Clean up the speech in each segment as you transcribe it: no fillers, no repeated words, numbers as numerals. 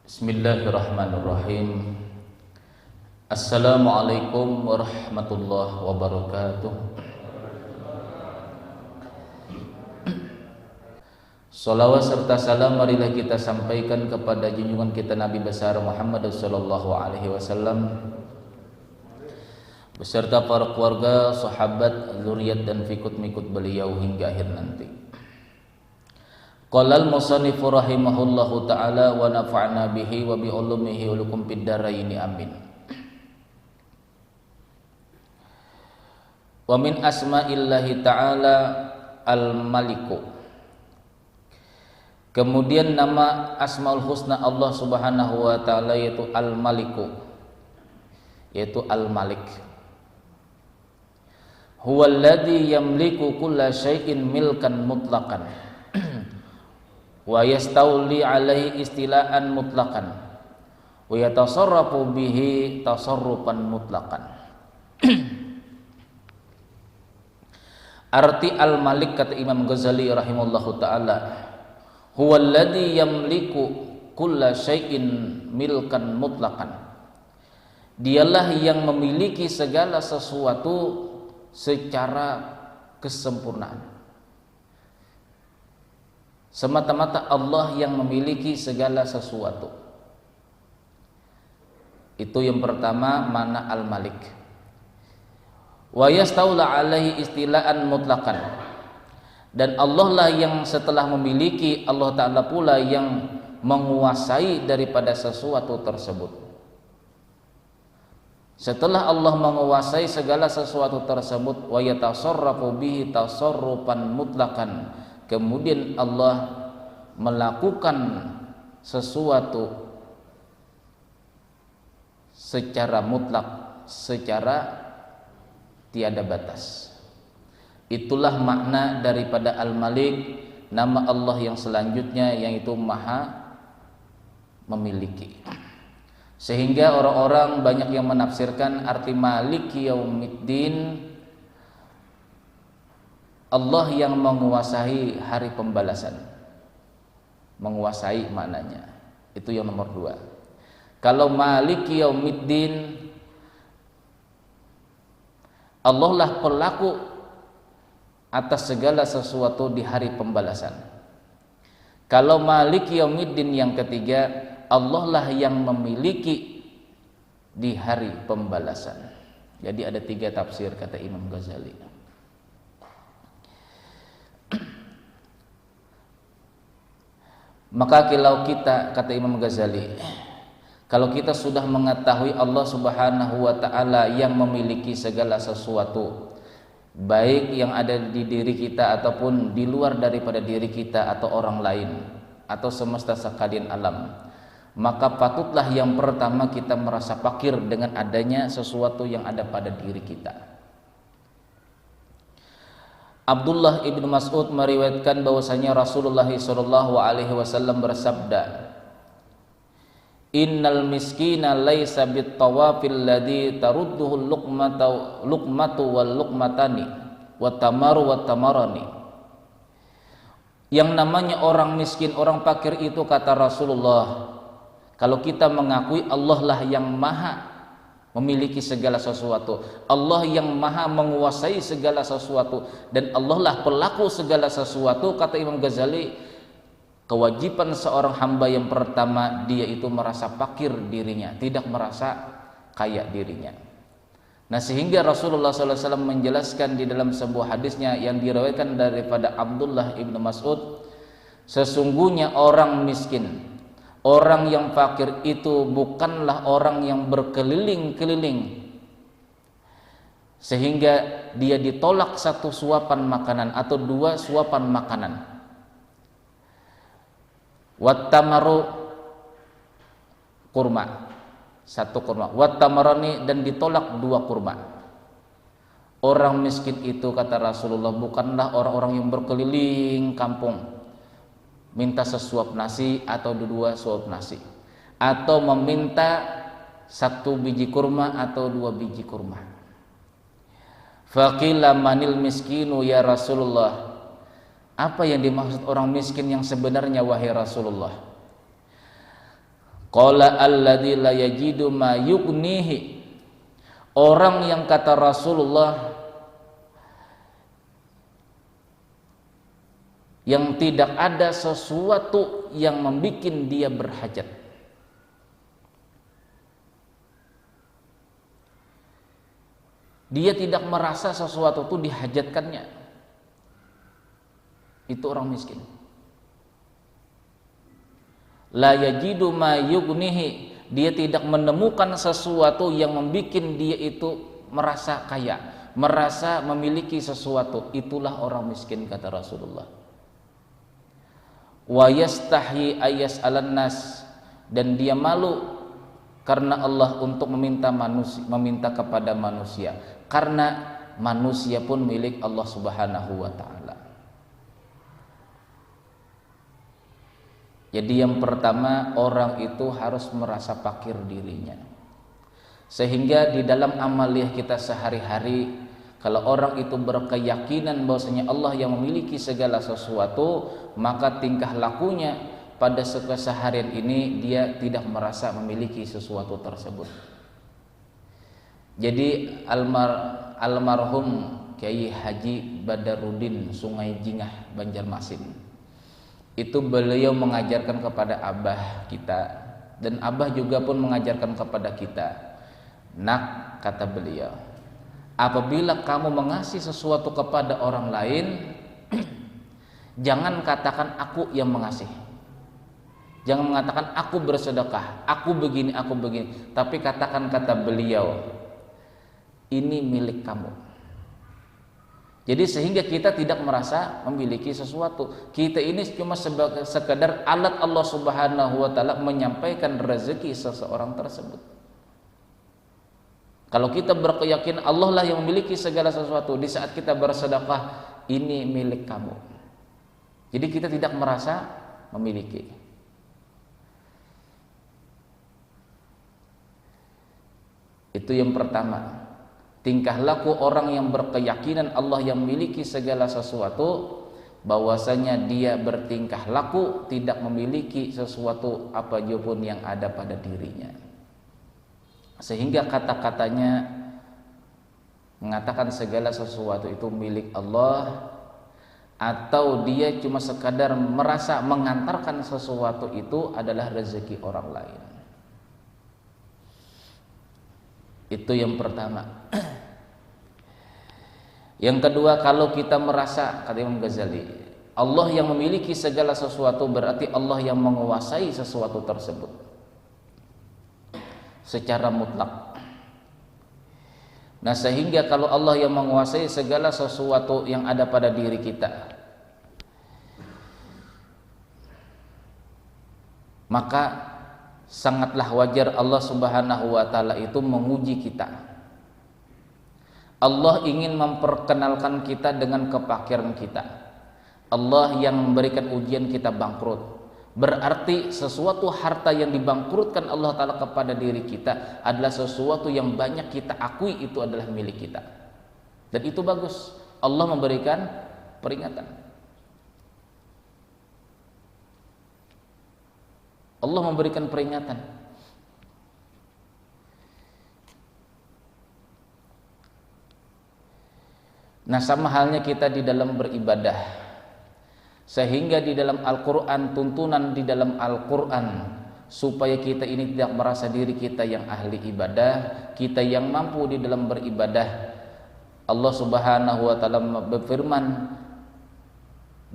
Bismillahirrahmanirrahim. Assalamualaikum warahmatullahi wabarakatuh. Salawat serta salam marilah kita sampaikan kepada junjungan kita Nabi besar Muhammad sallallahu alaihi wasallam beserta para keluarga, sahabat, zuriat dan fikut-mikut beliau hingga akhir nanti. Qala al-musannif rahimahullahu ta'ala wa nafa'na bihi wa bi ulumihi wa lakum fid dharaini amin. Wa min asma'illahi ta'ala al-maliku. Kemudian nama Asmaul Husna Allah Subhanahu wa taala yaitu al-maliku, yaitu al-malik. Huwallazi yamliku kulla syai'in milkan mutlaqan wa yastawli alaihi istilaan mutlaqan wa yatasarrafu bihi tasarrufan mutlaqan. Arti al-malik kata Imam Ghazali rahimahullahu taala, huwallazi yamliku kulla syai'in milkan mutlaqan. Dialah yang memiliki segala sesuatu secara kesempurnaan. Semata-mata Allah yang memiliki segala sesuatu. Itu yang pertama mana al-malik. Wa yastaula alaihi istilaan mutlaqan. Dan Allah lah yang setelah memiliki, Allah Ta'ala pula yang menguasai daripada sesuatu tersebut. Setelah Allah menguasai segala sesuatu tersebut, wa yatasarrafu bihi tasarrufan mutlaqan. Kemudian Allah melakukan sesuatu secara mutlak, secara tiada batas. Itulah makna daripada Al-Malik, nama Allah yang selanjutnya yaitu Maha memiliki. Sehingga orang-orang banyak yang menafsirkan arti Maliki Yaumiddin, Allah yang menguasai hari pembalasan. Menguasai maknanya. Itu yang nomor 2. Kalau Maliki Yaumiddin, Allah lah pelaku atas segala sesuatu di hari pembalasan. Kalau Maliki Yaumiddin yang ketiga, Allah lah yang memiliki di hari pembalasan. Jadi ada 3 tafsir kata Imam Ghazali. Maka kalau kita, kata Imam Ghazali, kalau kita sudah mengetahui Allah Subhanahu wa taala yang memiliki segala sesuatu, baik yang ada di diri kita ataupun di luar daripada diri kita atau orang lain atau semesta sekalian alam, maka patutlah yang pertama kita merasa fakir dengan adanya sesuatu yang ada pada diri kita. Abdullah ibnu Mas'ud meriwayatkan bahwasanya Rasulullah sallallahu alaihi wasallam bersabda, innal miskina laisa bit tawafil ladzi tarudduhu luqmatu wal luqmatani wat tamaru wat tamarani. Yang namanya orang miskin, orang fakir itu kata Rasulullah, kalau kita mengakui Allah lah yang maha memiliki segala sesuatu, Allah yang maha menguasai segala sesuatu, dan Allah lah pelaku segala sesuatu, kata Imam Ghazali, kewajiban seorang hamba yang pertama dia itu merasa fakir dirinya, tidak merasa kaya dirinya. Nah, sehingga Rasulullah SAW menjelaskan di dalam sebuah hadisnya yang diriwayatkan daripada Abdullah ibnu Mas'ud, sesungguhnya orang miskin, orang yang fakir itu bukanlah orang yang berkeliling-keliling sehingga dia ditolak 1 suapan makanan atau 2 suapan makanan. Wattamaru kurma, 1 kurma. Wattamarani, dan ditolak 2 kurma. Orang miskin itu kata Rasulullah bukanlah orang-orang yang berkeliling kampung minta sesuap nasi atau 2 suap nasi, atau meminta 1 biji kurma atau 2 biji kurma. Faqila manil miskinu ya Rasulullah, apa yang dimaksud orang miskin yang sebenarnya wahai Rasulullah? Qala alladzi la yajidu ma yughnihi, orang yang kata Rasulullah yang tidak ada sesuatu yang membuat dia berhajat. Dia tidak merasa sesuatu itu dihajatkannya. Itu orang miskin. La yajidu ma yughnihi, dia tidak menemukan sesuatu yang membuat dia itu merasa kaya, merasa memiliki sesuatu. Itulah orang miskin kata Rasulullah. Wa yastahi ayas alannas, dan dia malu karena Allah untuk meminta kepada manusia, karena manusia pun milik Allah Subhanahu wa taala. Jadi yang pertama, orang itu harus merasa fakir dirinya, sehingga di dalam amaliyah kita sehari-hari, kalau orang itu berkeyakinan bahwasanya Allah yang memiliki segala sesuatu, maka tingkah lakunya pada keseharian ini dia tidak merasa memiliki sesuatu tersebut. Jadi almarhum Kiai Haji Badarudin Sungai Jingah Banjarmasin, itu beliau mengajarkan kepada abah kita, dan abah juga pun mengajarkan kepada kita. Nak, kata beliau, apabila kamu mengasih sesuatu kepada orang lain, jangan katakan aku yang mengasih, jangan mengatakan aku bersedekah, aku begini, tapi katakan, kata beliau, ini milik kamu. Jadi sehingga kita tidak merasa memiliki sesuatu. Kita ini cuma sekedar alat Allah Subhanahu wa taala menyampaikan rezeki seseorang tersebut. Kalau kita berkeyakinan Allah lah yang memiliki segala sesuatu, di saat kita bersedekah, ini milik kamu. Jadi kita tidak merasa memiliki. Itu yang pertama. Tingkah laku orang yang berkeyakinan Allah yang memiliki segala sesuatu, bahwasanya dia bertingkah laku tidak memiliki sesuatu apa pun yang ada pada dirinya, sehingga kata-katanya mengatakan segala sesuatu itu milik Allah, atau dia cuma sekadar merasa mengantarkan sesuatu itu adalah rezeki orang lain. Itu yang pertama. Yang kedua, kalau kita merasa, kata Imam Ghazali, Allah yang memiliki segala sesuatu, berarti Allah yang menguasai sesuatu tersebut secara mutlak. Nah, sehingga kalau Allah yang menguasai segala sesuatu yang ada pada diri kita, maka sangatlah wajar Allah Subhanahu wa taala itu menguji kita. Allah ingin memperkenalkan kita dengan kefakiran kita. Allah yang memberikan ujian kita bangkrut. Berarti sesuatu harta yang dibangkrutkan Allah taala kepada diri kita adalah sesuatu yang banyak kita akui itu adalah milik kita. Dan itu bagus. Allah memberikan peringatan. Allah memberikan peringatan. Nah, sama halnya kita di dalam beribadah, sehingga di dalam Al-Quran, tuntunan di dalam Al-Quran, supaya kita ini tidak merasa diri kita yang ahli ibadah, kita yang mampu di dalam beribadah. Allah Subhanahu wa taala berfirman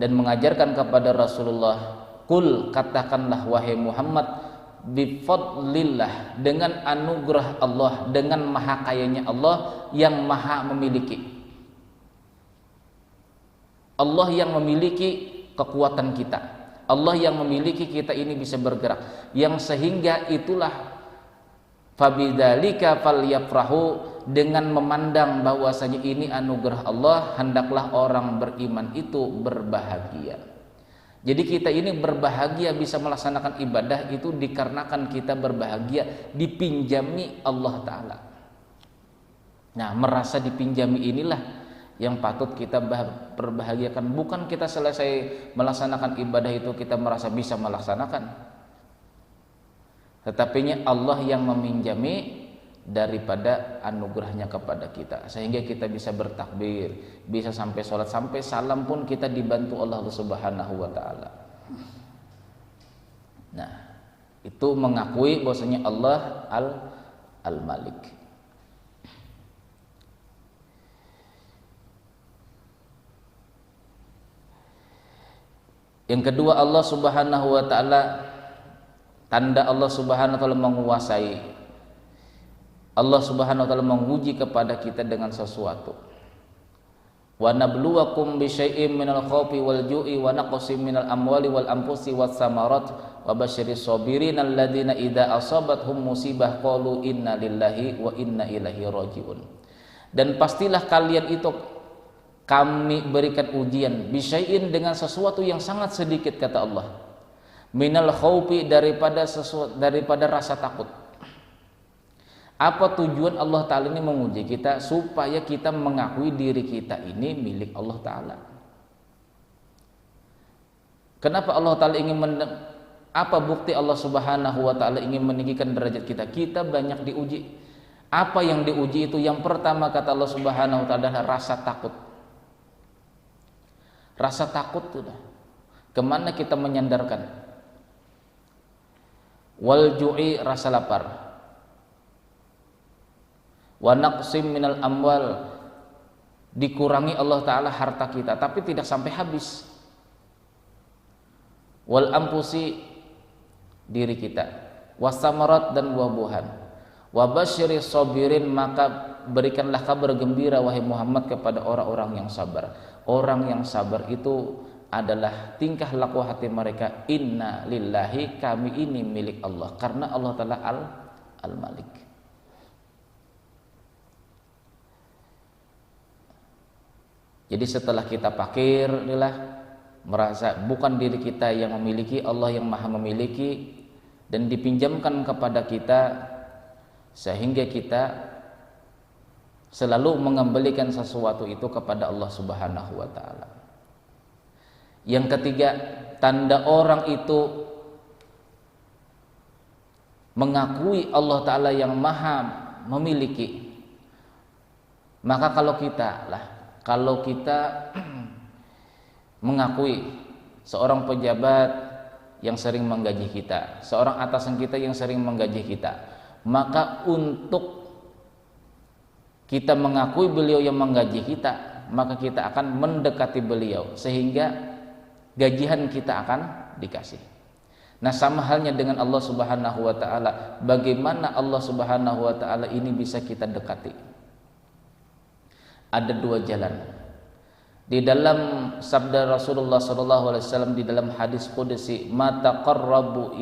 dan mengajarkan kepada Rasulullah, "Qul," katakanlah wahai Muhammad, "bifadlillah," dengan anugerah Allah, dengan maha kayanya Allah yang maha memiliki. Allah yang memiliki kekuatan kita, Allah yang memiliki kita ini bisa bergerak, yang sehingga itulah fabidzalika falyafrahu, dengan memandang bahwasanya ini anugerah Allah, hendaklah orang beriman itu berbahagia. Jadi kita ini berbahagia bisa melaksanakan ibadah itu dikarenakan kita berbahagia dipinjami Allah Ta'ala. Nah, merasa dipinjami inilah yang patut kita berbahagiakan. Bukan kita selesai melaksanakan ibadah itu kita merasa bisa melaksanakan, tetapinya Allah yang meminjami daripada anugerahnya kepada kita, sehingga kita bisa bertakbir, bisa sampai sholat, sampai salam pun kita dibantu Allah Subhanahu wa ta'ala. Nah, itu mengakui bahwasanya Allah Al-Malik. Yang kedua, Allah Subhanahu wa ta'ala, tanda Allah Subhanahu wa ta'ala menguasai. Allah Subhanahu wa ta'ala menguji kepada kita dengan sesuatu. Wa nabluwakum bisyai'im minal khawfi wal ju'i wa naqsim minal amwali wal anfusi was samarat wa basyiris sabirin alladzina idza asabathum musibah qalu inna lillahi wa inna ilaihi raji'un. Dan pastilah kalian itu kami berikan ujian bisyai'in dengan sesuatu yang sangat sedikit, kata Allah. Minal khawfi daripada rasa takut. Apa tujuan Allah Ta'ala ini menguji kita? Supaya kita mengakui diri kita ini milik Allah Ta'ala. Kenapa Allah Ta'ala ingin apa bukti Allah Subhanahu wa ta'ala ingin meninggikan derajat kita? Kita banyak diuji. Apa yang diuji itu? Yang pertama kata Allah Subhanahu wa ta'ala adalah rasa takut. Rasa takut sudah. Kemana kita menyandarkan? Wal ju'i, rasa lapar. Wa naqsim minal amwal, dikurangi Allah Ta'ala harta kita tapi tidak sampai habis. Wal anfusi, diri kita. Wasamarat, dan buah-buahan. Wa basyiris sabirin, maka berikanlah kabar gembira wahai Muhammad kepada orang-orang yang sabar. Orang yang sabar itu adalah tingkah laku hati mereka, inna lillahi, kami ini milik Allah, karena Allah Ta'ala Al-Malik. Jadi setelah kita fakir, inilah merasa bukan diri kita yang memiliki, Allah yang maha memiliki, dan dipinjamkan kepada kita, sehingga kita selalu mengembalikan sesuatu itu kepada Allah Subhanahu wa ta'ala. Yang ketiga, tanda orang itu mengakui Allah Ta'ala yang maha memiliki. Maka kalau kita mengakui seorang pejabat yang sering menggaji kita, seorang atasan kita yang sering menggaji kita, maka untuk kita mengakui beliau yang menggaji kita, maka kita akan mendekati beliau sehingga gajian kita akan dikasih. Nah, sama halnya dengan Allah Subhanahu wa ta'ala. Bagaimana Allah Subhanahu wa ta'ala ini bisa kita dekati? Ada dua jalan. Di dalam sabda Rasulullah SAW, di dalam hadis qudsi, ma taqarraba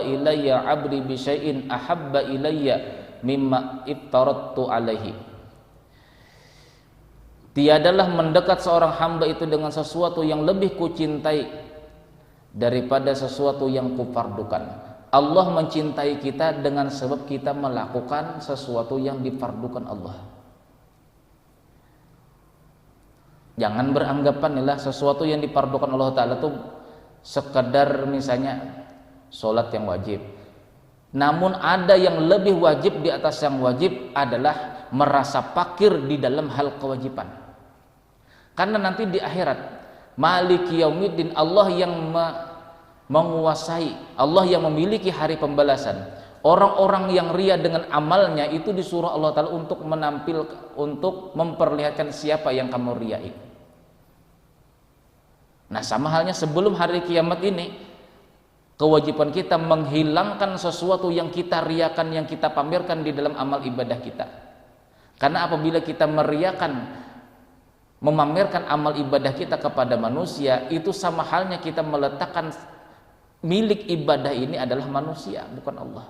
ilayya 'abdi bi syai'in ahabba ilayya mimma iftaradtu alaihi. Tiadalah mendekat seorang hamba itu dengan sesuatu yang lebih kucintai daripada sesuatu yang kufardukan. Allah mencintai kita dengan sebab kita melakukan sesuatu yang difardukan Allah. Jangan beranggapan inilah sesuatu yang difardukan Allah Ta'ala itu sekedar misalnya sholat yang wajib. Namun ada yang lebih wajib di atas yang wajib, adalah merasa fakir di dalam hal kewajiban. Karena nanti di akhirat, Maliki Yaumiddin, Allah yang menguasai, Allah yang memiliki hari pembalasan. Orang-orang yang ria dengan amalnya itu disuruh Allah Ta'ala untuk memperlihatkan siapa yang kamu riai. Nah, sama halnya sebelum hari kiamat ini, kewajiban kita menghilangkan sesuatu yang kita riakan, yang kita pamerkan di dalam amal ibadah kita. Karena apabila kita memamerkan amal ibadah kita kepada manusia, itu sama halnya kita meletakkan milik ibadah ini adalah manusia, bukan Allah.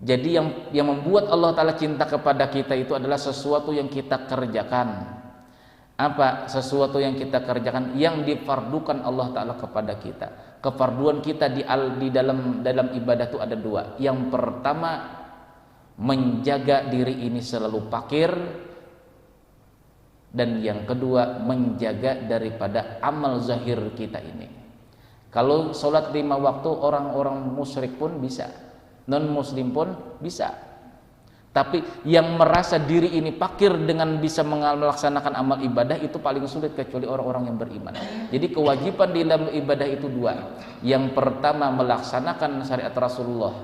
Jadi yang membuat Allah Ta'ala cinta kepada kita itu adalah sesuatu yang kita kerjakan. Apa sesuatu yang kita kerjakan yang difardukan Allah Ta'ala kepada kita. Kefarduan kita di dalam ibadah itu ada dua. Yang pertama, menjaga diri ini selalu fakir Dan yang kedua, menjaga daripada amal zahir kita ini. Kalau sholat 5 waktu orang-orang musyrik pun bisa, non muslim pun bisa. Tapi yang merasa diri ini fakir dengan bisa melaksanakan amal ibadah itu paling sulit kecuali orang-orang yang beriman. Jadi kewajiban di dalam ibadah itu 2. Yang pertama melaksanakan syariat Rasulullah,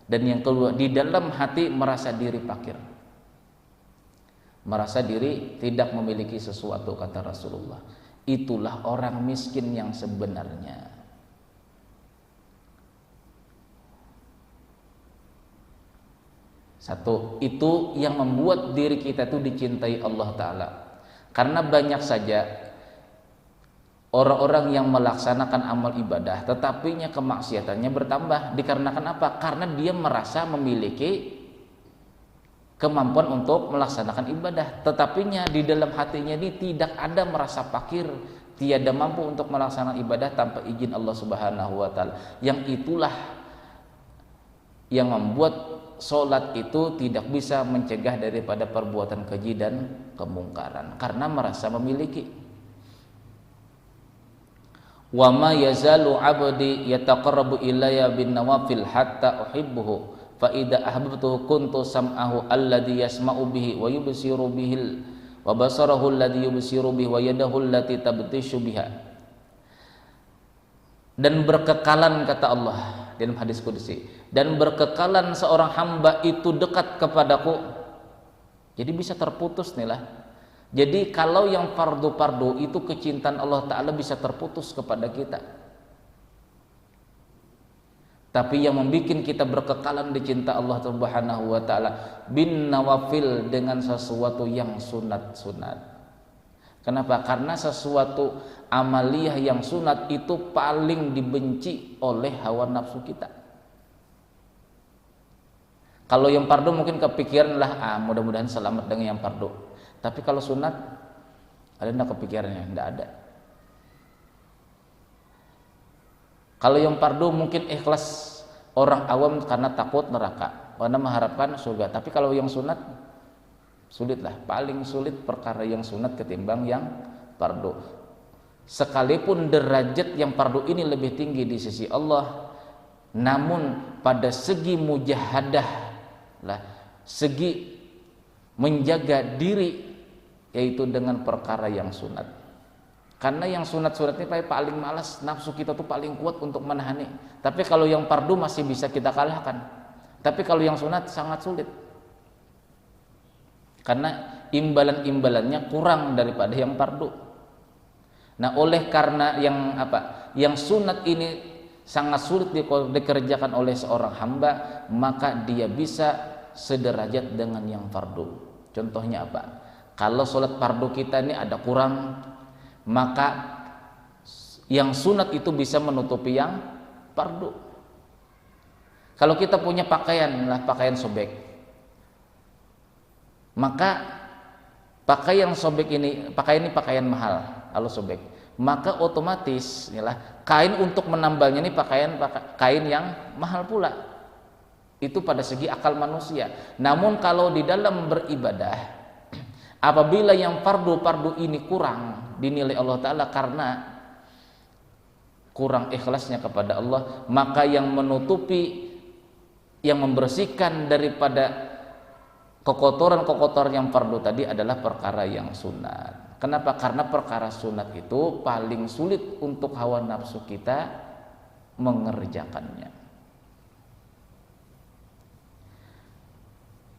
dan yang kedua di dalam hati merasa diri fakir, merasa diri tidak memiliki sesuatu, kata Rasulullah. Itulah orang miskin yang sebenarnya. Satu, itu yang membuat diri kita itu dicintai Allah Ta'ala. Karena banyak saja orang-orang yang melaksanakan amal ibadah tetapinya kemaksiatannya bertambah. Dikarenakan apa? Karena dia merasa memiliki kemampuan untuk melaksanakan ibadah, tetapinya di dalam hatinya ini tidak ada merasa fakir, tiada mampu untuk melaksanakan ibadah tanpa izin Allah Subhanahu wa Ta'ala. Yang itulah yang membuat sholat itu tidak bisa mencegah daripada perbuatan keji dan kemungkaran, karena merasa memiliki. Wa ma yazalu 'abdi yataqarrabu ilayya bin nawafil hatta uhibbuhu fa idza ahbabtuhu kuntu sam'ahu alladhi yasma'u bihi wa yubsiru bihi wa basarahu alladhi yubsiru bihi wa yadahu allati tabtishu biha. Dan berkekalan, kata Allah dalam hadis qudsi, dan berkekalan seorang hamba itu dekat kepadaku. Jadi bisa terputus nih lah. Jadi kalau yang fardu-fardu itu kecintaan Allah Ta'ala bisa terputus kepada kita. Tapi yang membuat kita berkekalan di cinta Allah Subhanahu wa Ta'ala bin nawafil, dengan sesuatu yang sunat-sunat. Kenapa? Karena sesuatu amaliyah yang sunat itu paling dibenci oleh hawa nafsu kita. Kalau yang fardu mungkin kepikiran lah, mudah-mudahan selamat dengan yang fardu. Tapi kalau sunat, ada enggak kepikirannya? Enggak ada. Kalau yang fardu mungkin ikhlas orang awam karena takut neraka, karena mengharapkan surga. Tapi kalau yang sunat, sulitlah, paling sulit perkara yang sunat ketimbang yang fardu. Sekalipun derajat yang fardu ini lebih tinggi di sisi Allah, namun pada segi mujahadah lah, segi menjaga diri, yaitu dengan perkara yang sunat. Karena yang sunat-sunat ini paling malas, nafsu kita tuh paling kuat untuk menahani. Tapi kalau yang fardu masih bisa kita kalahkan. Tapi kalau yang sunat sangat sulit. Karena imbalan-imbalannya kurang daripada yang fardu. Nah, oleh karena yang sunat ini sangat sulit dikerjakan oleh seorang hamba, maka dia bisa sederajat dengan yang fardu. Contohnya apa? Kalau sholat fardu kita ini ada kurang, maka yang sunat itu bisa menutupi yang fardu. Kalau kita punya pakaian sobek, maka pakaian sobek ini, pakaian mahal, kalau sobek, maka otomatis inilah kain untuk menambalnya ini kain yang mahal pula. Itu pada segi akal manusia. Namun kalau di dalam beribadah, apabila yang fardu ini kurang dinilai Allah Ta'ala karena kurang ikhlasnya kepada Allah, maka yang menutupi, yang membersihkan daripada kekotoran-kekotoran yang fardu tadi adalah perkara yang sunat. Kenapa? Karena perkara sunat itu paling sulit untuk hawa nafsu kita mengerjakannya.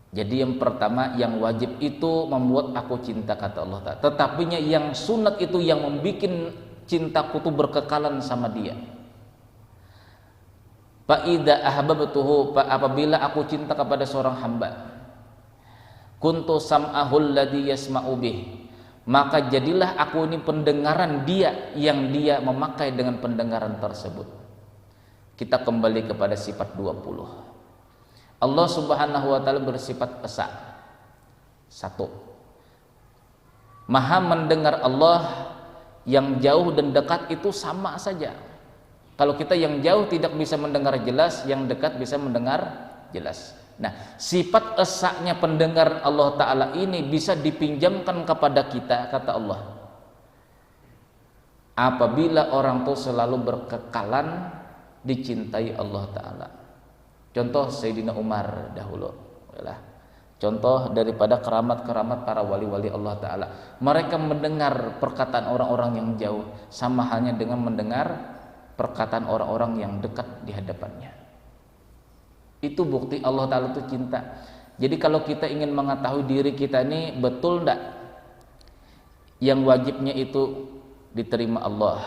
Jadi yang pertama, yang wajib itu membuat aku cinta, kata Allah Ta'ala. Tetapinya yang sunat itu yang membuat cintaku itu berkekalan sama dia. Fa'idha ahbabtuhu, apabila aku cinta kepada seorang hamba, kuntu sam'ahul ladzi yasma'u bih, maka jadilah aku ini pendengaran dia yang dia memakai dengan pendengaran tersebut. Kita kembali kepada sifat 20. Allah Subhanahu wa Ta'ala bersifat esa. Satu, Maha mendengar. Allah yang jauh dan dekat itu sama saja. Kalau kita yang jauh tidak bisa mendengar jelas, yang dekat bisa mendengar jelas. Nah, sifat esaknya pendengar Allah Ta'ala ini bisa dipinjamkan kepada kita, kata Allah, apabila orang itu selalu berkekalan dicintai Allah Ta'ala. Contoh Sayyidina Umar dahulu, contoh daripada keramat-keramat para wali-wali Allah Ta'ala. Mereka mendengar perkataan orang-orang yang jauh sama halnya dengan mendengar perkataan orang-orang yang dekat di hadapannya. Itu bukti Allah Ta'ala itu cinta. Jadi kalau kita ingin mengetahui diri kita ini betul enggak yang wajibnya itu diterima Allah,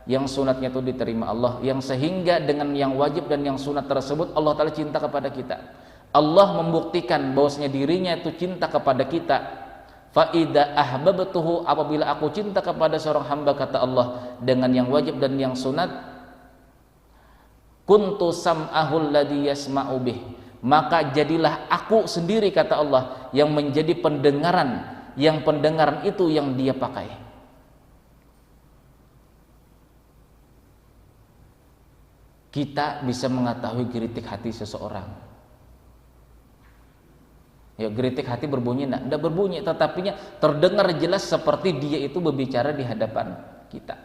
yang sunatnya itu diterima Allah, yang sehingga dengan yang wajib dan yang sunat tersebut Allah Ta'ala cinta kepada kita. Allah membuktikan bahwasanya dirinya itu cinta kepada kita. Fa idza ahbabtuhu, apabila aku cinta kepada seorang hamba, kata Allah, dengan yang wajib dan yang sunat, kuntu sam'ahul ladzi yasma'u bih, maka jadilah aku sendiri, kata Allah, yang menjadi pendengaran, yang pendengaran itu yang dia pakai. Kita bisa mengetahui geritik hati seseorang. Ya, geritik hati berbunyi enggak berbunyi, tetapinya terdengar jelas seperti dia itu berbicara di hadapan kita.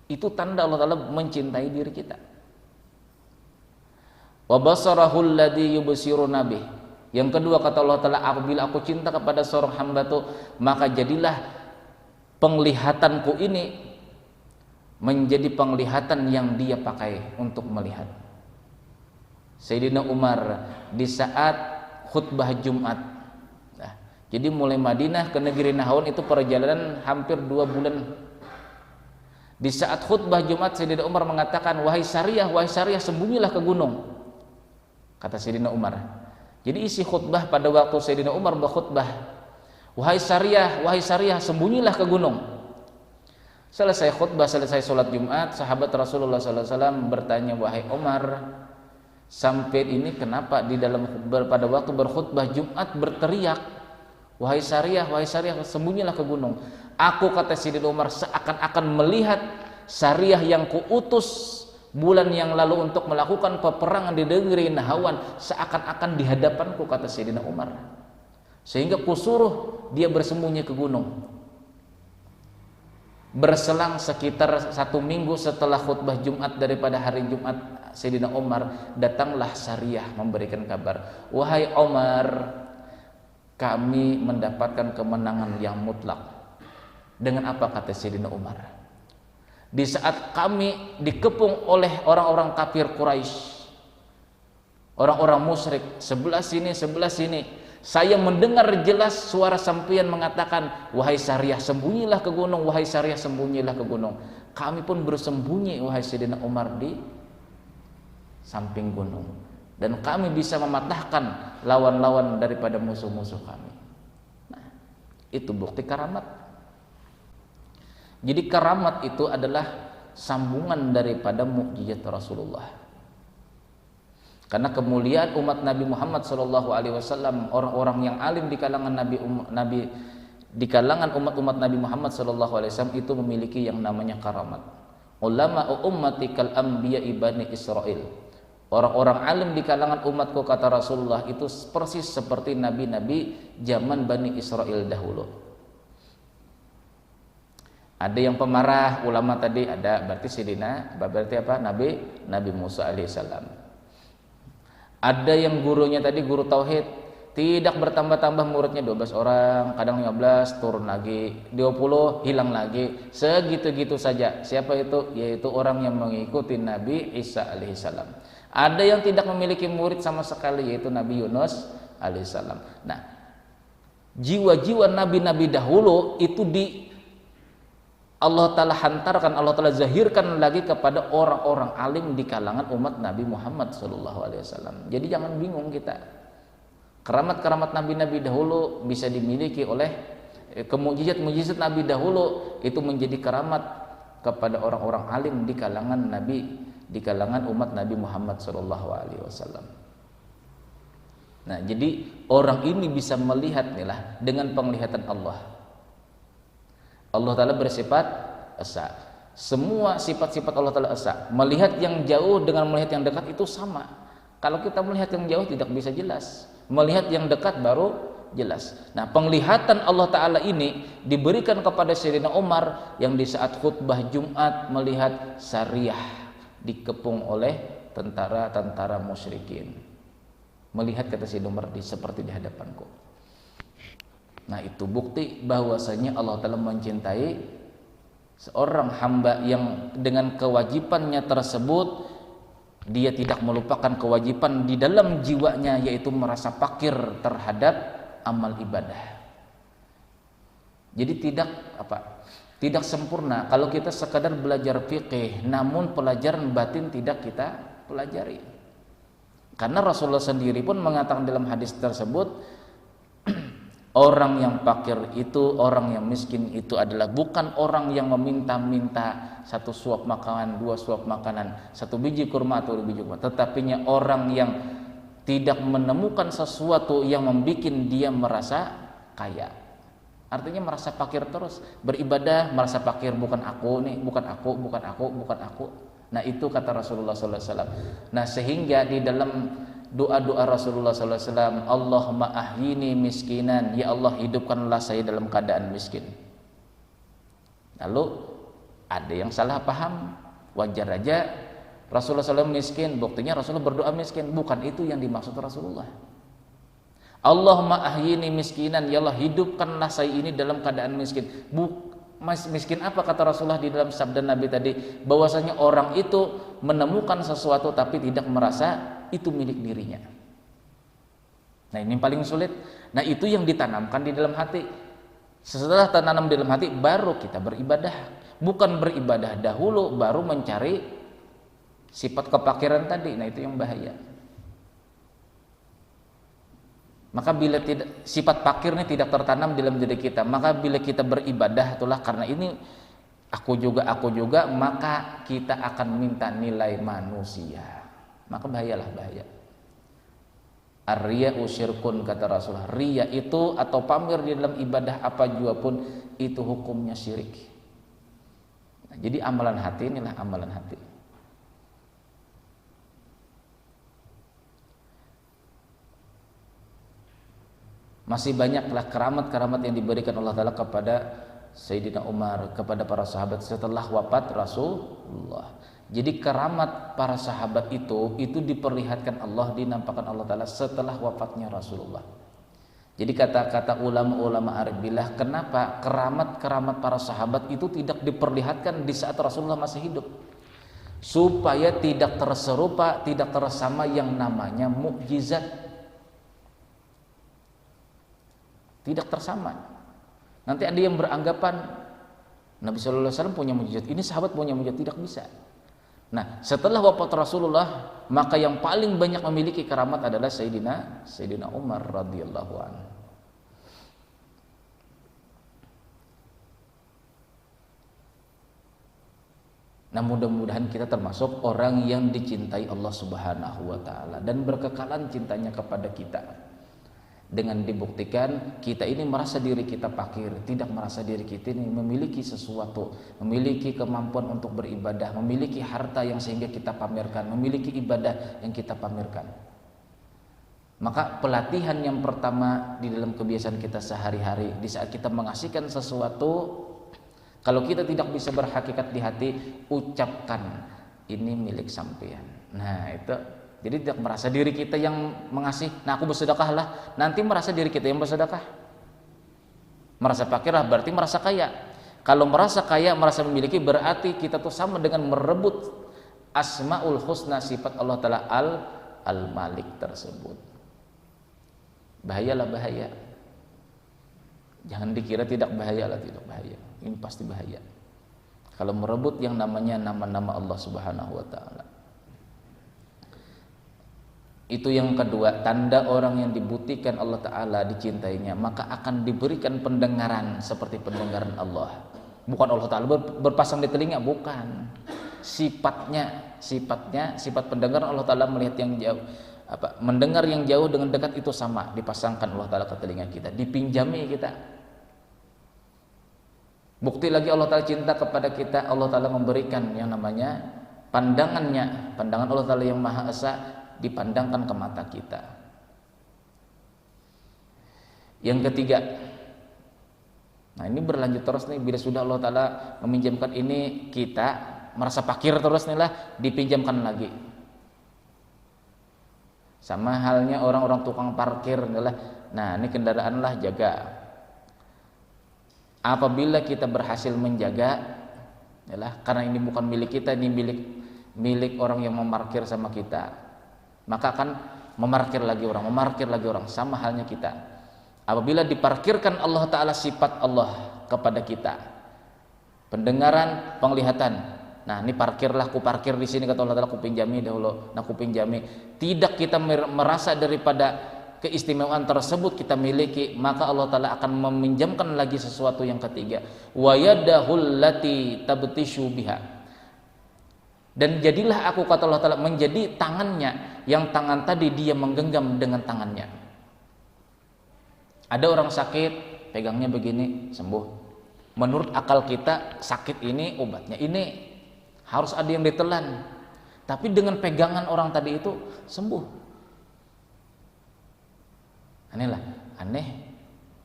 Itu tanda Allah Ta'ala mencintai diri kita. Wa basarahul ladzi yubsiruna bih. Yang kedua, kata Allah Ta'ala, apabila aku cinta kepada seorang hamba itu, maka jadilah penglihatanku ini menjadi penglihatan yang dia pakai untuk melihat. Sayyidina Umar di saat khutbah Jumat, jadi mulai Madinah ke negeri Nahaun itu perjalanan hampir 2 bulan. Di saat khutbah Jumat, Sayyidina Umar mengatakan, wahai Sariyah, sembunyilah ke gunung, kata Sayyidina Umar. Jadi isi khutbah pada waktu Sayyidina Umar berkhutbah, wahai Sariyah, sembunyilah ke gunung. Selesai khutbah, selesai sholat Jumat, sahabat Rasulullah SAW bertanya, wahai Umar, sampai ini kenapa di dalam pada waktu berkhutbah Jumat berteriak, wahai Sariyah, sembunyilah ke gunung. Aku, kata Sayyidina Umar, seakan-akan melihat Sariyah yang kuutus bulan yang lalu untuk melakukan peperangan di negeri Nahawan, seakan-akan di hadapanku, kata Sayyidina Umar, sehingga kusuruh dia bersembunyi ke gunung. Berselang sekitar 1 minggu setelah khutbah Jumat daripada hari Jumat Sayyidina Umar, datanglah Sariyah memberikan kabar, wahai Umar, kami mendapatkan kemenangan yang mutlak. Dengan apa, kata Sayyidina Umar? Di saat kami dikepung oleh orang-orang kafir Quraisy, orang-orang musyrik, sebelah sini, saya mendengar jelas suara sampeyan mengatakan, wahai Sariyah, sembunyilah ke gunung, wahai Sariyah, sembunyilah ke gunung. Kami pun bersembunyi, wahai Sayyidina Umar, di samping gunung, dan kami bisa mematahkan lawan-lawan daripada musuh-musuh kami. Nah, itu bukti karamat. Jadi karamat itu adalah sambungan daripada mukjizat Rasulullah. Karena kemuliaan umat Nabi Muhammad SAW, orang-orang yang alim di kalangan Nabi di kalangan umat-umat Nabi Muhammad SAW itu memiliki yang namanya karamat. Ulama ummati kal anbiya ibani Israel. Orang-orang alim di kalangan umatku, kata Rasulullah, itu persis seperti nabi-nabi zaman Bani Israel dahulu. Ada yang pemarah ulama tadi, ada berarti apa? Nabi Musa alaihissalam. Ada yang gurunya tadi guru tauhid, tidak bertambah-tambah muridnya 12 orang, kadang 15, turun lagi, 20, hilang lagi, segitu-gitu saja. Siapa itu? Yaitu orang yang mengikuti Nabi Isa alaihissalam. Ada yang tidak memiliki murid sama sekali, yaitu Nabi Yunus alaihissalam. Nah, jiwa-jiwa nabi-nabi dahulu itu Allah Ta'ala hantarkan, Allah Ta'ala zahirkan lagi kepada orang-orang alim di kalangan umat Nabi Muhammad SAW. Jadi jangan bingung kita. Keramat-keramat nabi-nabi dahulu bisa dimiliki oleh mukjizat-mukjizat nabi dahulu itu menjadi keramat kepada orang-orang alim di kalangan umat Nabi Muhammad SAW. Nah, jadi orang ini bisa melihat dengan penglihatan Allah. Allah Ta'ala bersifat esa. Semua sifat-sifat Allah Ta'ala esa. Melihat yang jauh dengan melihat yang dekat itu sama. Kalau kita melihat yang jauh tidak bisa jelas, melihat yang dekat baru jelas. Nah, penglihatan Allah Ta'ala ini diberikan kepada Sayyidina Umar yang di saat khutbah Jumat melihat Sariyah dikepung oleh tentara-tentara musyrikin. Melihat, kata Sayyidina Umar, seperti di hadapanku. Nah, itu bukti bahwasanya Allah Ta'ala mencintai seorang hamba yang dengan kewajibannya tersebut dia tidak melupakan kewajiban di dalam jiwanya, yaitu merasa fakir terhadap amal ibadah. Jadi tidak sempurna kalau kita sekadar belajar fikih namun pelajaran batin tidak kita pelajari. Karena Rasulullah sendiri pun mengatakan dalam hadis tersebut, orang yang fakir itu, orang yang miskin itu adalah bukan orang yang meminta-minta satu suap makanan, dua suap makanan, satu biji kurma atau dua biji kurma, tetapi orang yang tidak menemukan sesuatu yang membuat dia merasa kaya. Artinya merasa fakir terus, beribadah merasa fakir, bukan aku nih, bukan aku. Nah, itu kata Rasulullah SAW. Nah, sehingga di dalam doa-doa Rasulullah SAW, Allahumma ahyini miskinan, ya Allah hidupkanlah saya dalam keadaan miskin. Lalu ada yang salah paham, wajar aja Rasulullah SAW miskin, buktinya Rasulullah berdoa miskin. Bukan itu yang dimaksud Rasulullah. Allahumma ahyini miskinan, ya Allah hidupkanlah saya ini dalam keadaan miskin. Miskin apa kata Rasulullah di dalam sabda Nabi tadi, bahwasanya orang itu menemukan sesuatu tapi tidak merasa itu milik dirinya. Nah, ini paling sulit. Nah, itu yang ditanamkan di dalam hati. Setelah tanam di dalam hati baru kita beribadah. Bukan beribadah dahulu baru mencari sifat kefakiran tadi. Nah, itu yang bahaya. Maka bila sifat fakir ini tidak tertanam dalam diri kita, maka bila kita beribadah itulah karena ini aku juga, maka kita akan minta nilai manusia. Maka bahaya. Ar-riya'u syirkun, kata Rasulullah. Riya itu atau pamer di dalam ibadah apa juga pun itu hukumnya syirik. Nah, jadi amalan hati inilah amalan hati. Masih banyaklah keramat-keramat yang diberikan Allah Ta'ala kepada Sayyidina Umar, kepada para sahabat setelah wafat Rasulullah. Jadi keramat para sahabat itu diperlihatkan Allah, dinampakkan Allah Ta'ala setelah wafatnya Rasulullah. Jadi kata-kata ulama-ulama arif billah, kenapa keramat-keramat para sahabat itu tidak diperlihatkan di saat Rasulullah masih hidup? Supaya tidak terserupa, tidak tersama yang namanya mukjizat. Tidak tersama. Nanti ada yang beranggapan Nabi Shallallahu Alaihi Wasallam punya mukjizat, ini sahabat punya mukjizat, tidak bisa. Nah, setelah wafat Rasulullah, maka yang paling banyak memiliki keramat adalah Sayyidina Umar radhiyallahu anhu. Nah, mudah-mudahan kita termasuk orang yang dicintai Allah Subhanahu wa taala dan berkekalan cintanya kepada kita. Dengan dibuktikan kita ini merasa diri kita fakir, tidak merasa diri kita ini memiliki sesuatu, memiliki kemampuan untuk beribadah, memiliki harta yang sehingga kita pamerkan, memiliki ibadah yang kita pamerkan. Maka pelatihan yang pertama di dalam kebiasaan kita sehari-hari, di saat kita mengasihkan sesuatu, kalau kita tidak bisa berhakikat di hati, ucapkan ini milik sampean. Nah, itu jadi tidak merasa diri kita yang mengasih. Nah, aku bersedekah lah. Nanti merasa diri kita yang bersedekah. Merasa fakir lah berarti merasa kaya. Kalau merasa kaya, merasa memiliki, berarti kita tuh sama dengan merebut asmaul husna, sifat Allah Ta'ala al-Malik tersebut. Bahayalah, bahaya. Jangan dikira tidak bahaya lah, tidak bahaya. Ini pasti bahaya. Kalau merebut yang namanya nama-nama Allah Subhanahu wa taala. Itu yang kedua, tanda orang yang dibuktikan Allah Ta'ala dicintainya, maka akan diberikan pendengaran seperti pendengaran Allah. Bukan Allah Ta'ala berpasang di telinga, bukan. Sifat pendengar Allah Ta'ala melihat yang jauh, mendengar yang jauh dengan dekat itu sama, dipasangkan Allah Ta'ala ke telinga kita, dipinjami kita. Bukti lagi Allah Ta'ala cinta kepada kita, Allah Ta'ala memberikan yang namanya pandangan Allah Ta'ala yang Maha Esa dipandangkan ke mata kita. Yang ketiga, nah ini berlanjut terus nih, bila sudah Allah Ta'ala meminjamkan ini, kita merasa fakir terus nih lah, dipinjamkan lagi. Sama halnya orang-orang tukang parkir adalah, nah ini kendaraan lah, jaga. Apabila kita berhasil menjaga, adalah karena ini bukan milik kita, ini milik orang yang memarkir sama kita, maka akan memarkir lagi orang, sama halnya kita. Apabila diparkirkan Allah Ta'ala sifat Allah kepada kita, pendengaran, penglihatan, nah ini parkirlah, ku parkir di sini kata Allah Ta'ala, ku pinjami dahulu, nah ku pinjami. Tidak kita merasa daripada keistimewaan tersebut kita miliki, maka Allah Ta'ala akan meminjamkan lagi sesuatu yang ketiga. Wa yadahul lati tabtishu biha, dan jadilah aku kata Allah Ta'ala menjadi tangannya, yang tangan tadi dia menggenggam dengan tangannya. Ada orang sakit, pegangnya begini, sembuh. Menurut akal kita, sakit ini obatnya ini harus ada yang ditelan, tapi dengan pegangan orang tadi itu sembuh. Aneh.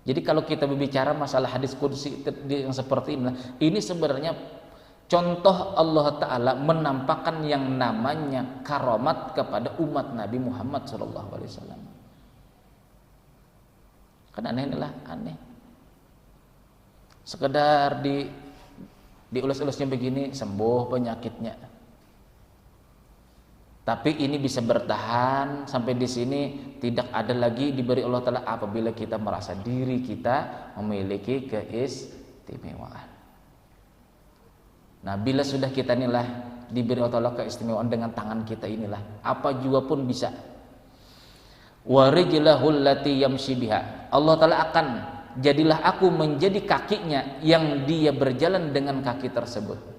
Jadi kalau kita berbicara masalah hadis qudsi yang seperti ini sebenarnya contoh Allah Ta'ala menampakkan yang namanya karamat kepada umat Nabi Muhammad SAW. Kan aneh. Sekedar diulus-ulusnya begini, sembuh penyakitnya. Tapi ini bisa bertahan sampai di sini, tidak ada lagi diberi Allah Ta'ala apabila kita merasa diri kita memiliki keistimewaan. Nah, bila sudah kita inilah diberi Allah Ta'ala keistimewaan dengan tangan kita inilah, apa juga pun bisa. Wa rijlahul lati yamshi biha, Allah Ta'ala akan jadilah aku menjadi kakinya yang dia berjalan dengan kaki tersebut.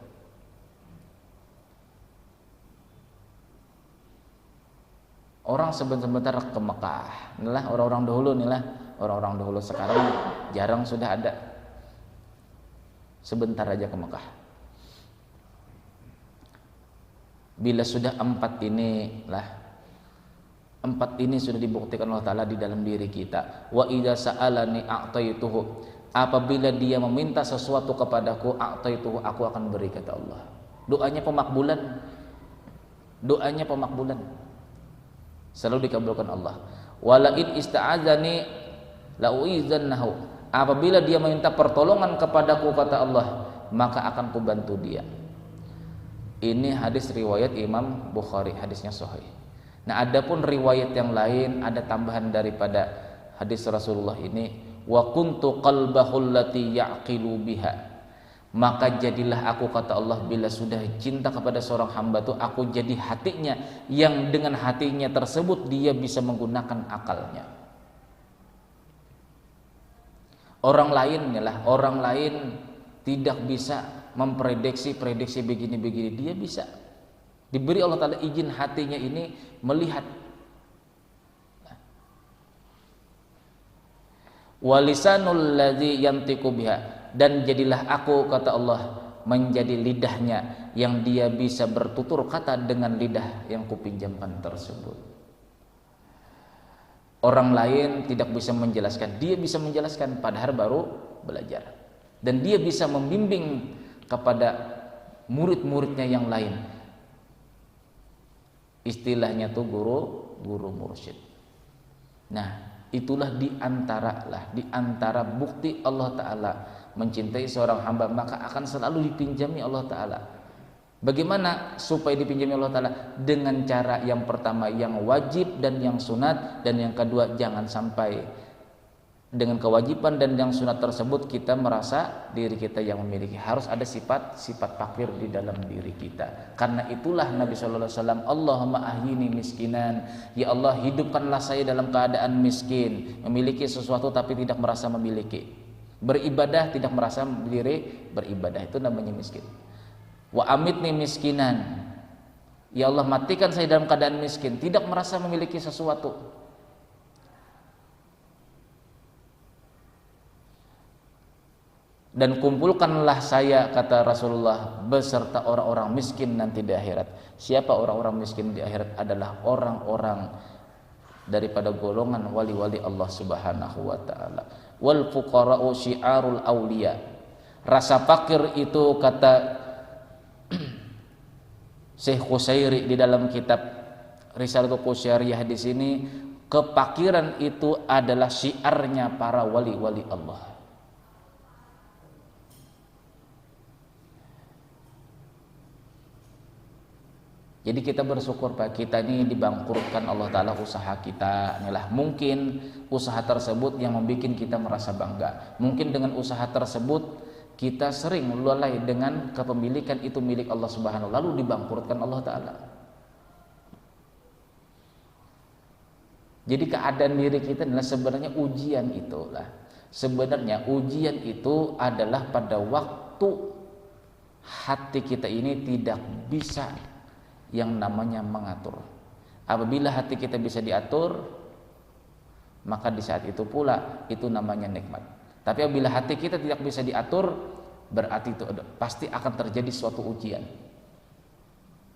Orang sebentar ke Mekah, inilah orang-orang dahulu, sekarang jarang sudah ada. Sebentar aja ke Mekah. Bila sudah empat ini sudah dibuktikan Allah Ta'ala di dalam diri kita. Wa idza sa'alani a'taituhu, apabila dia meminta sesuatu kepadaku, a'taituhu, aku akan beri, kata Allah. Doanya pemakbulan, selalu dikabulkan Allah. Wala in ista'adzani la'uizannahu, apabila dia meminta pertolongan kepadaku, kata Allah, maka akan kubantu dia. Ini hadis riwayat Imam Bukhari, hadisnya sahih. Nah, adapun riwayat yang lain ada tambahan daripada hadis Rasulullah ini, wa kuntu qalbahul lati yaqilu biha, maka jadilah aku, kata Allah, bila sudah cinta kepada seorang hamba tuh, aku jadi hatinya, yang dengan hatinya tersebut dia bisa menggunakan akalnya. Orang lain tidak bisa memprediksi begini, dia bisa. Diberi Allah Ta'ala izin hatinya ini melihat. Walisanul ladzi yantiqu biha, dan jadilah aku, kata Allah, menjadi lidahnya yang dia bisa bertutur kata dengan lidah yang kupinjamkan tersebut. Orang lain tidak bisa menjelaskan, dia bisa menjelaskan, padahal baru belajar. Dan dia bisa membimbing kepada murid-muridnya yang lain. Istilahnya tuh guru mursyid. Nah, itulah di antara bukti Allah Ta'ala mencintai seorang hamba, maka akan selalu dipinjami Allah Ta'ala. Bagaimana supaya dipinjami Allah Ta'ala? Dengan cara yang pertama yang wajib dan yang sunat, dan yang kedua jangan sampai dengan kewajiban dan yang sunat tersebut kita merasa diri kita yang memiliki. Harus ada sifat fakir di dalam diri kita. Karena itulah Nabi SAW, Allahumma ahyini miskinan, ya Allah hidupkanlah saya dalam keadaan miskin, memiliki sesuatu tapi tidak merasa memiliki, beribadah tidak merasa diri beribadah, itu namanya miskin. Wa amitni miskinan, ya Allah matikan saya dalam keadaan miskin, tidak merasa memiliki sesuatu. dan kumpulkanlah saya, kata Rasulullah, beserta orang-orang miskin nanti di akhirat. Siapa orang-orang miskin di akhirat? Adalah orang-orang daripada golongan wali-wali Allah Subhanahu wa taala. Wal fuqara'u syi'arul auliya. Rasa fakir itu, kata Syekh Qusairi di dalam kitab Risalatul Qusyariyah di sini, kefakiran itu adalah syiarnya para wali-wali Allah. Jadi kita bersyukur Pak, kita ini dibangkrutkan Allah Ta'ala usaha kita. Inilah mungkin usaha tersebut yang membuat kita merasa bangga. Mungkin dengan usaha tersebut kita sering lalai dengan kepemilikan itu milik Allah Subhanahu wa ta'ala, lalu dibangkrutkan Allah Ta'ala. Jadi keadaan diri kita adalah sebenarnya ujian itulah. Sebenarnya ujian itu adalah pada waktu hati kita ini tidak bisa yang namanya mengatur. Apabila hati kita bisa diatur, maka di saat itu pula itu namanya nikmat. Tapi apabila hati kita tidak bisa diatur, berarti itu pasti akan terjadi suatu ujian.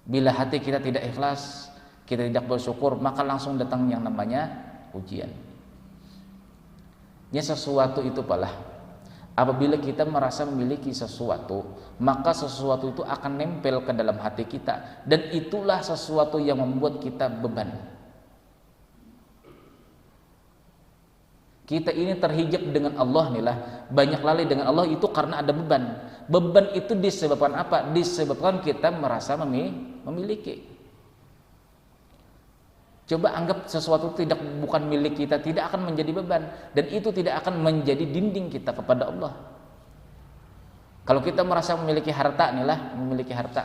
Bila hati kita tidak ikhlas, kita tidak bersyukur, maka langsung datang yang namanya ujian. Ya, sesuatu itu pula apabila kita merasa memiliki sesuatu, maka sesuatu itu akan nempel ke dalam hati kita, dan itulah sesuatu yang membuat kita beban. Kita ini terhijab dengan Allah inilah, banyak lalai dengan Allah itu karena ada beban. Beban itu disebabkan apa? Disebabkan kita merasa memiliki. Coba anggap sesuatu bukan milik kita, tidak akan menjadi beban, dan itu tidak akan menjadi dinding kita kepada Allah. Kalau kita merasa memiliki harta, memiliki harta,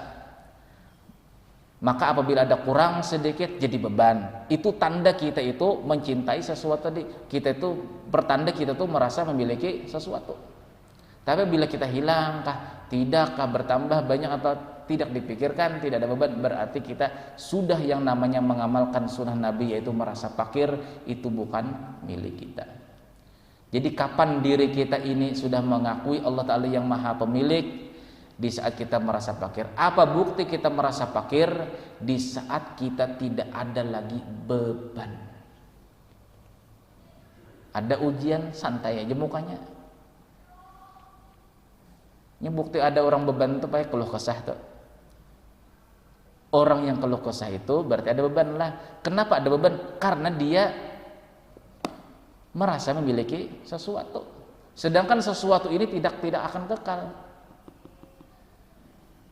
maka apabila ada kurang sedikit jadi beban. Itu tanda kita itu mencintai sesuatu tadi. Kita itu pertanda kita tuh merasa memiliki sesuatu. Tapi bila kita hilangkah, tidakkah, bertambah banyak atau tidak dipikirkan, tidak ada beban, berarti kita sudah yang namanya mengamalkan sunnah Nabi, yaitu merasa fakir itu bukan milik kita. Jadi kapan diri kita ini sudah mengakui Allah Ta'ala yang maha pemilik? Di saat kita merasa fakir. Apa bukti kita merasa fakir? Di saat kita tidak ada lagi beban. Ada ujian, santai aja mukanya. Ini bukti ada orang beban itu pakai keluh kesah tuh. Orang yang keluh kesah itu berarti ada beban lah. Kenapa ada beban? Karena dia merasa memiliki sesuatu. Sedangkan sesuatu ini tidak akan kekal.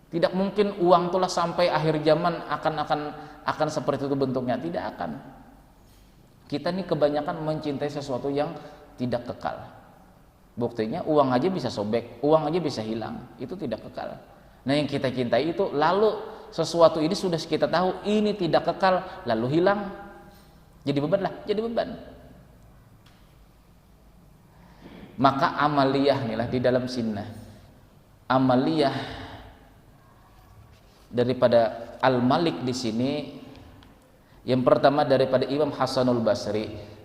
Tidak mungkin uang itulah sampai akhir zaman akan seperti itu bentuknya, tidak akan. Kita ini kebanyakan mencintai sesuatu yang tidak kekal. Buktinya uang aja bisa sobek, uang aja bisa hilang, itu tidak kekal. Nah, yang kita cintai itu lalu sesuatu ini sudah kita tahu ini tidak kekal, lalu hilang, jadi beban lah, jadi beban. Maka amaliyah inilah di dalam sunnah. Amaliyah daripada Al-Malik di sini, yang pertama daripada Imam Hasanul Basri.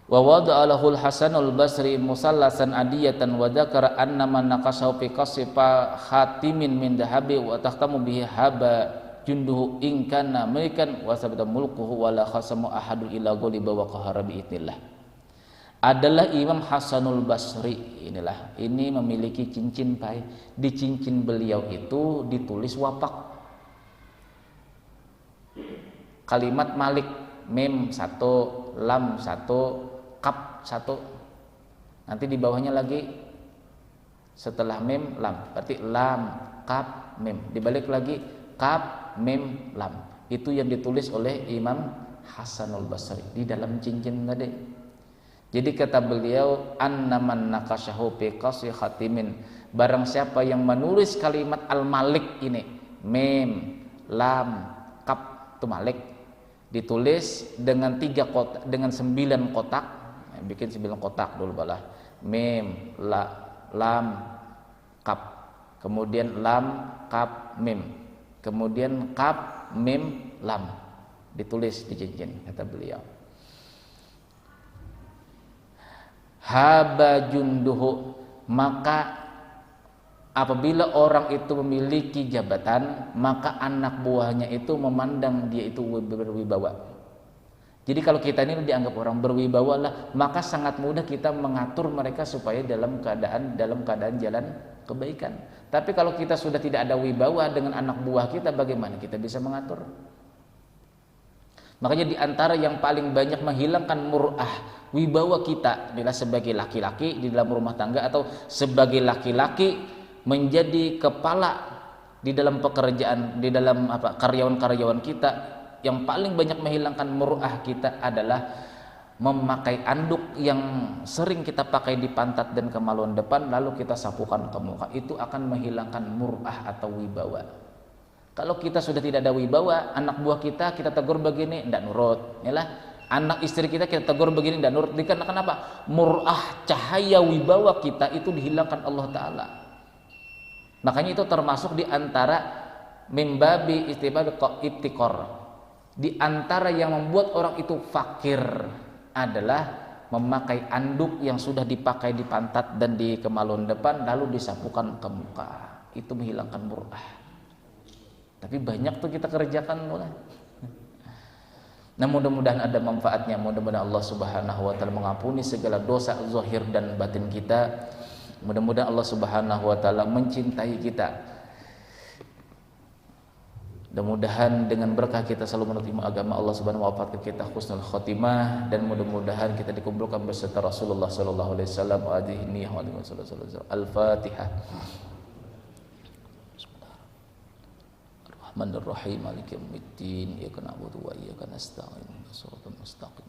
Wa wada'alahul Hasanul Basri musallasan adiyatan wa dzakara anna man naqashahu fi qasifa khatimin min dhahabi wa tahtamu bihi haba junduhu in kana malikan wa sabata mulkuhu wa la khasamu ahadun illa ghaliba wa qahara bi idznillah. Adalah Imam Hasanul Basri ini memiliki cincin pai. Di cincin beliau itu ditulis wapak. Kalimat Malik, mim 1, lam 1, kap 1. Nanti di bawahnya lagi setelah mim lam, berarti lam kap mim, dibalik lagi kap mim lam. Itu yang ditulis oleh Imam Hasanul Basri di dalam cincin tadi. Jadi kata beliau, annaman naqashahu fi qasi khatimin, barang siapa yang menulis kalimat Al-Malik ini, mim lam kap itu Malik, ditulis dengan 3 kotak, dengan 9 kotak. Bikin 9 kotak dulu balah. Mim, lam, kap. Kemudian lam, kap, mim. Kemudian kap, mim, lam. Ditulis di cincin, kata beliau. Haba junduhu, maka apabila orang itu memiliki jabatan, maka anak buahnya itu memandang dia itu berwibawa. Jadi kalau kita ini dianggap orang berwibawa lah, maka sangat mudah kita mengatur mereka supaya dalam keadaan jalan kebaikan. Tapi kalau kita sudah tidak ada wibawa dengan anak buah kita, bagaimana kita bisa mengatur? Makanya di antara yang paling banyak menghilangkan mur'ah wibawa kita adalah sebagai laki-laki di dalam rumah tangga, atau sebagai laki-laki menjadi kepala di dalam pekerjaan, di dalam karyawan-karyawan kita. Yang paling banyak menghilangkan mur'ah kita adalah memakai anduk yang sering kita pakai di pantat dan kemaluan depan, lalu kita sapukan ke muka. Itu akan menghilangkan mur'ah atau wibawa. Kalau kita sudah tidak ada wibawa, anak buah kita tegur begini, tidak nurut. Yalah, anak istri kita tegur begini, tidak nurut. Dikarenakan apa? Mur'ah, cahaya wibawa kita itu dihilangkan Allah Ta'ala. Makanya itu termasuk di antara mimbabi ibtikor. Di antara yang membuat orang itu fakir adalah memakai anduk yang sudah dipakai di pantat dan di kemaluan depan lalu disapukan ke muka. Itu menghilangkan mur'ah. Tapi banyak tuh kita kerjakan mulai. Nah, mudah-mudahan ada manfaatnya. Mudah-mudahan Allah Subhanahu wa taala mengampuni segala dosa zahir dan batin kita. Mudah-mudahan Allah Subhanahu wa taala mencintai kita. Mudah-mudahan dengan berkah kita selalu menuntut ilmu agama, Allah Subhanahu wa taala kita husnul khotimah, dan mudah-mudahan kita dikumpulkan beserta Rasulullah sallallahu alaihi wasallam. Al-Fatihah. Bismillahirrahmanirrahim. Maliki yaumiddin. Iyyaka na'budu wa iyyaka nasta'in. Shiratal mustaqim.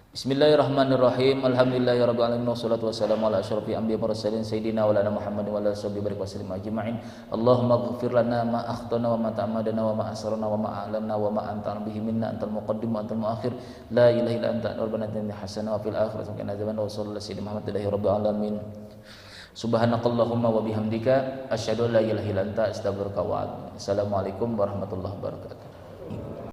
Bismillahirrahmanirrahim. Alhamdulillahirabbil alamin wassalatu wassalamu ala asyrofil anbiya'i wal mursalin sayyidina wa lana Muhammadin wa ala sahbihi barik wasallim ajma'in. Allahumma ighfir lana ma akhtana wa ma ta'amadana wa ma asrarna wa ma a'lamna wa ma anta bihi minna antal muqaddim wa antal muakhir. La ilaha illa anta rabbana atina hasanah wa fil akhirati hasanah wa qina adzabannar. Wa sallallahu alaihi Muhammadin rabbil alamin. Subhanakallahumma wa bihamdika asyhadu an la ilaha illa anta astaghfiruka wa atubu ilaik. Assalamualaikum warahmatullahi wabarakatuh.